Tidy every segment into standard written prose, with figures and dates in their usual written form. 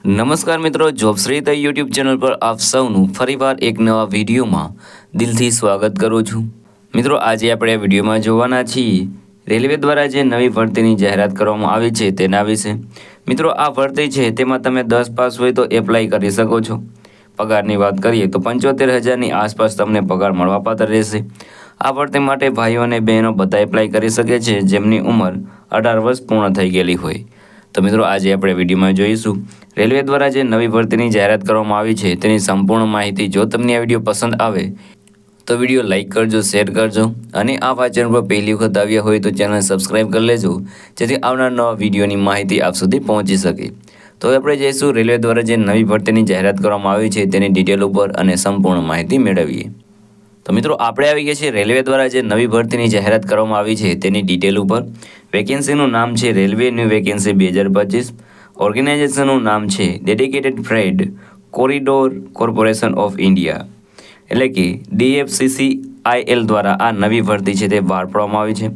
નમસ્કાર મિત્રો, જોબશ્રી YouTube channel પર આપ સૌનું ફરીવાર એક નવા વિડીયોમાં દિલથી સ્વાગત કરું છું। મિત્રો, આજે આપણે આ વિડીયોમાં જોવાના છીએ રેલવે દ્વારા જે નવી ભરતીની જાહેરાત કરવામાં આવી છે તેના વિશે। મિત્રો, આ ભરતી છે તેમાં તમે 10 પાસ હોય તો એપ્લાય કરી શકો છો। પગારની વાત કરીએ તો 75,000ની આસપાસ તમને પગાર મળવાપાત્ર રહેશે। આ ભરતી માટે ભાઈઓ અને બહેનો બધા એપ્લાય કરી શકે છે જેમની ઉંમર 18 વર્ષ પૂર્ણ થઈ ગયેલી હોય। તો મિત્રો, આજે આપણે વિડીયોમાં જોઈશું રેલવે દ્વારા જે નવી ભરતીની જાહેરાત કરવામાં આવી છે તેની સંપૂર્ણ માહિતી। જો તમને આ વિડીયો પસંદ આવે તો વિડીયો લાઇક કરજો, શેર કરજો અને આ ચેનલ પર પહેલી વખત આવ્યા હોય તો ચેનલ સબસ્ક્રાઈબ કરી લેજો જેથી આવનાર નવા વિડીયોની માહિતી આપ સુધી પહોંચી શકે। તો હવે આપણે જઈશું રેલવે દ્વારા જે નવી ભરતીની જાહેરાત કરવામાં આવી છે તેની ડિટેલ ઉપર અને સંપૂર્ણ માહિતી મેળવીએ। તો મિત્રો, આપણે આવી ગયા છીએ રેલવે દ્વારા જે નવી ભરતીની જાહેરાત કરવામાં આવી છે તેની ડિટેલ ઉપર। વેકેન્સીનું નામ છે રેલવે ન્યૂ વેકેન્સી 2025। ઓર્ગેનાઇઝેશનનું નામ છે dedicated freight corridor corporation of India, એટલે કે DFCCIL દ્વારા આ નવી ભરતી છે તે બહાર પાડવામાં આવી છે।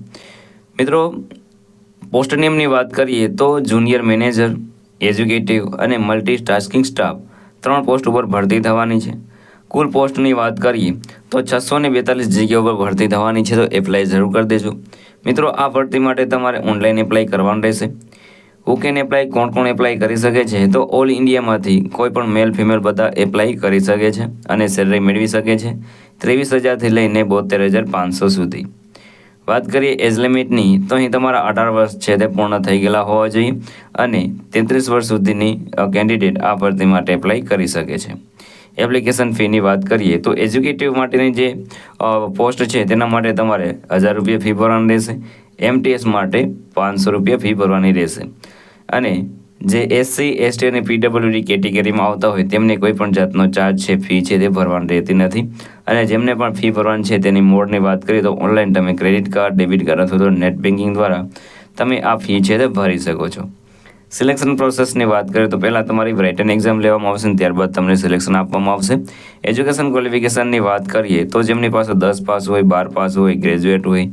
મિત્રો, પોસ્ટ નેમની વાત કરીએ તો જુનિયર મેનેજર, એજ્યુકેટિવ અને મલ્ટીટાસ્કિંગ સ્ટાફ 3 પોસ્ટ ઉપર ભરતી થવાની છે। કુલ પોસ્ટની વાત કરીએ તો 642 જગ્યાઓ પર ભરતી થવાની છે, તો એપ્લાય જરૂર કરી દેજો। મિત્રો, આ ભરતી માટે તમારે ઓનલાઈન એપ્લાય કરવાનું રહેશે। હુ કેન એપ્લાય, કોણ એપ્લાય કરી શકે છે તો ઓલ ઇન્ડિયામાંથી કોઈ પણ મેલ ફિમેલ બધા એપ્લાય કરી શકે છે અને સેલરી મેળવી શકે છે 23,000થી લઈને 72,500 સુધી। વાત કરીએ એજ લિમિટની તો અહીં તમારા 18 વર્ષ છે તે પૂર્ણ થઈ ગયેલા હોવા જોઈએ અને 33 વર્ષ સુધીની કેન્ડિડેટ આ ભરતી માટે એપ્લાય કરી શકે છે। એપ્લિકેશન ફીની વાત કરીએ તો એજ્યુકેટિવ માટેની જે પોસ્ટ છે તેના માટે તમારે 1,000 રૂપિયા ફી ભરવાની રહેશે। MTS માટે 500 રૂપિયા ફી ભરવાની રહેશે અને જે SC, ST અને PWD કેટેગરીમાં આવતા હોય તેમને કોઈ પણ જાતનો ચાર્જ છે, ફી છે તે ભરવાની રહેતી નથી। અને જેમને પણ ફી ભરવાની છે તેની મોડની વાત કરીએ તો ઓનલાઈન તમે ક્રેડિટ કાર્ડ, ડેબિટ કાર્ડ અથવા તો નેટ બેન્કિંગ દ્વારા તમે આ ફી છે તે ભરી શકો છો। સિલેક્શન પ્રોસેસની વાત કરીએ તો પહેલાં તમારી રિટન એક્ઝામ લેવામાં આવશે અને ત્યારબાદ તમને સિલેક્શન આપવામાં આવશે। એજ્યુકેશન ક્વોલિફિકેશનની વાત કરીએ તો જેમની પાસે 10 પાસ હોય, 12 પાસ હોય, ગ્રેજ્યુએટ હોય,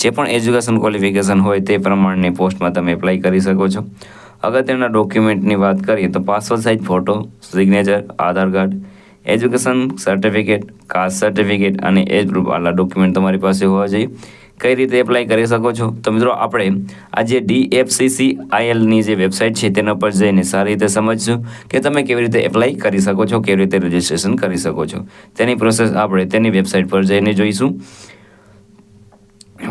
જે પણ એજ્યુકેશન ક્વોલિફિકેશન હોય તે પ્રમાણેની પોસ્ટમાં તમે એપ્લાય કરી શકો છો। અગત્યના ડોક્યુમેન્ટની વાત કરીએ તો passport size photo, signature, Aadhaar card, education certificate, caste certificate અને એજ પ્રૂફ આટલા ડોક્યુમેન્ટ તમારી પાસે હોવા જોઈએ। કઈ રીતે એપ્લાય કરી શકો છો તો મિત્રો, આપણે આ જે DFCCILની જે વેબસાઇટ છે તેના પર જઈને સારી રીતે સમજશું કે તમે કેવી રીતે એપ્લાય કરી શકો છો, કેવી રીતે રજિસ્ટ્રેશન કરી શકો છો। તેની પ્રોસેસ આપણે તેની વેબસાઇટ પર જઈને જોઈશું।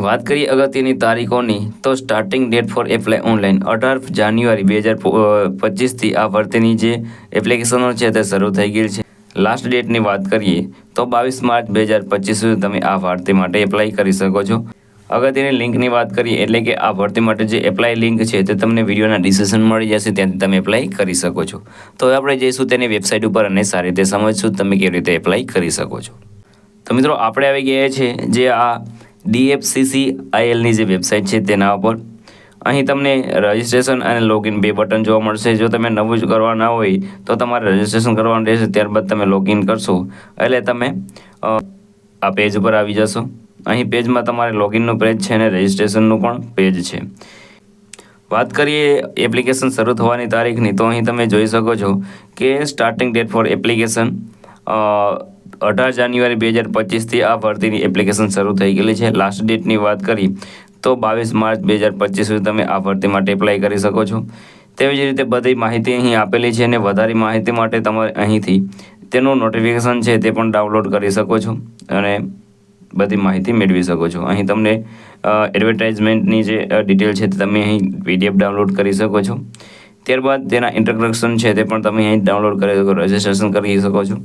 વાત કરીએ અગત્યની તારીખોની તો starting date four apply online 18 જાન્યુઆરી 2025થી આ ભરતીની જે એપ્લિકેશનો છે તે શરૂ થઈ ગઈ છે। લાસ્ટ ડેટની વાત કરીએ તો 22 માર્ચ 2025 સુધી તમે આ ભરતી માટે એપ્લાય કરી શકો છો। અગત્યની લિંકની વાત કરીએ એટલે કે આ ભરતી માટે જે એપ્લાય લિંક છે તે તમને વિડીયોના ડિસ્ક્રિપ્શન મળી જશે, ત્યાંથી તમે એપ્લાય કરી શકો છો। તો હવે આપણે જઈશું તેની વેબસાઇટ ઉપર અને સારી રીતે સમજશું તમે કેવી રીતે એપ્લાય કરી શકો છો। તો મિત્રો, આપણે આવી ગયા છે જે આ DFCCILની જે વેબસાઇટ છે તેના ઉપર। અહીં તમને રજિસ્ટ્રેશન અને લોગિન 2 બટન જોવા મળશે। જો તમે નવું જ કરવાના હોય તો તમારે રજિસ્ટ્રેશન કરવાનું રહેશે, ત્યારબાદ તમે લોગિન કરશો એટલે તમે આ પેજ ઉપર આવી જશો। અહીં પેજમાં તમારે લોગિનનું પેજ છે અને રજિસ્ટ્રેશનનું પણ પેજ છે। વાત કરીએ એપ્લિકેશન શરૂ થવાની તારીખની તો અહીં તમે જોઈ શકો છો કે સ્ટાર્ટિંગ ડેટ ફોર એપ્લિકેશન 18 જાન્યુઆરી 2025થી આ ભરતીની એપ્લિકેશન શરૂ થઈ ગયેલી છે। લાસ્ટ ડેટની વાત કરી તો 22 માર્ચ 2025 સુધી તમે આ ભરતી માટે એપ્લાય કરી શકો છો। તેવી જ રીતે બધી માહિતી અહીં આપેલી છે અને વધારે માહિતી માટે તમારે અહીંથી તેનું નોટિફિકેશન છે તે પણ ડાઉનલોડ કરી શકો છો અને બધી માહિતી મેળવી શકો છો। અહીં તમને એડવર્ટાઇઝમેન્ટની જે ડિટેલ છે તે તમે અહીં PDF ડાઉનલોડ કરી શકો છો। ત્યારબાદ તેના ઇન્ટ્રોડક્શન છે તે પણ તમે અહીં ડાઉનલોડ કરી શકો, રજિસ્ટ્રેશન કરી શકો છો।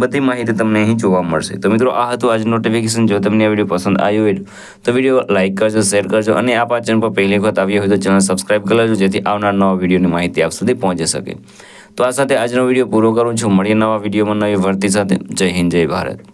બધી માહિતી તમને અહીં જોવા મળશે। તો મિત્રો, આ હતું આજનું નોટિફિકેશન। જો તમને આ વિડીયો પસંદ આવ્યો હોય તો વિડીયો લાઇક કરજો, શેર કરજો અને આ ચેનલ પર પહેલી વખત આવ્યા હોય તો ચેનલ સબસ્ક્રાઈબ કરી લેજો જેથી આવનાર નવા વિડીયોની માહિતી આપ સુધી પહોંચી શકે। તો આ સાથે આજનો વિડીયો પૂરો કરું છું। મળીએ નવા વિડીયોમાં નવી ભરતી સાથે। જય હિન્દ, જય ભારત।